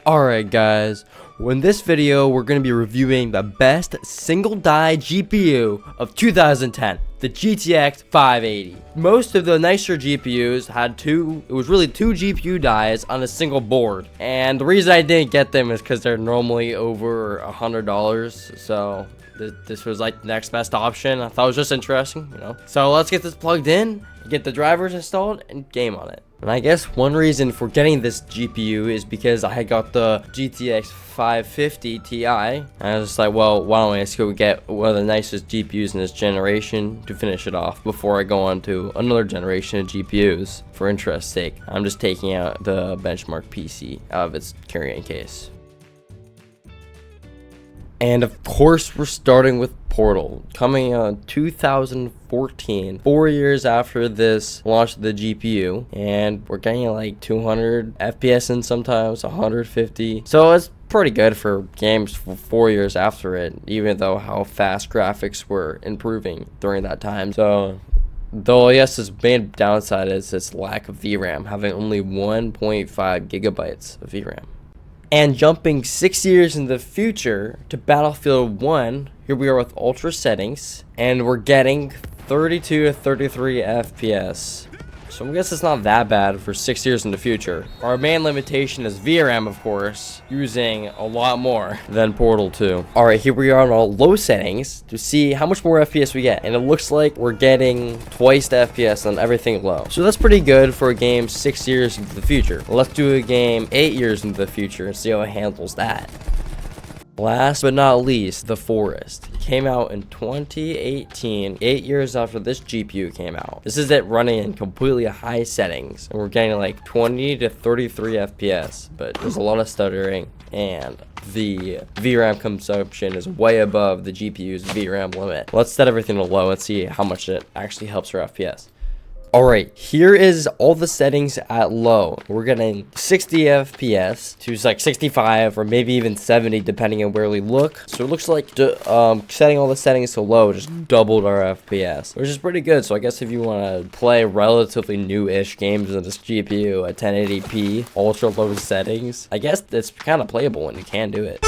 Alright guys, in this video we're going to be reviewing the best single die GPU of 2010, the GTX 580. Most of the nicer GPUs had two GPU dies on a single board, and the reason I didn't get them is because they're normally over $100, so this was like the next best option. I thought it was just interesting, So let's get this plugged in, get the drivers installed, and game on it. And I guess one reason for getting this GPU is because I had got the GTX 550 Ti. And I was just like, well, why don't I just go get one of the nicest GPUs in this generation to finish it off before I go on to another generation of GPUs. For interest's sake, I'm just taking out the benchmark PC out of its carrying case. And of course, we're starting with Portal, coming out 2014, 4 years after this launched the GPU, and we're getting like 200 FPS and sometimes 150. So it's pretty good for games for 4 years after it, even though how fast graphics were improving during that time. So though yes, its main downside is its lack of VRAM, having only 1.5 gigabytes of VRAM. And jumping 6 years in the future to Battlefield 1, here we are with ultra settings, and we're getting 32 to 33 FPS. So I guess it's not that bad for 6 years in the future. Our main limitation is VRAM, of course, using a lot more than Portal 2. Alright, here we are on our low settings to see how much more FPS we get. And it looks like we're getting twice the FPS on everything low. So that's pretty good for a game 6 years into the future. Let's do a game 8 years into the future and see how it handles that. Last but not least, The Forest came out in 2018, 8 years after this GPU came out. This is it running in completely high settings, and we're getting like 20 to 33 FPS, but there's a lot of stuttering, and the VRAM consumption is way above the GPU's VRAM limit. Let's set everything to low and see how much it actually helps our FPS. Alright, here is all the settings at low. We're getting 60 FPS to like 65 or maybe even 70 depending on where we look. So it looks like setting all the settings to low just doubled our FPS, which is pretty good. So I guess if you want to play relatively new-ish games on this GPU at 1080p, ultra low settings, I guess it's kind of playable when you can do it.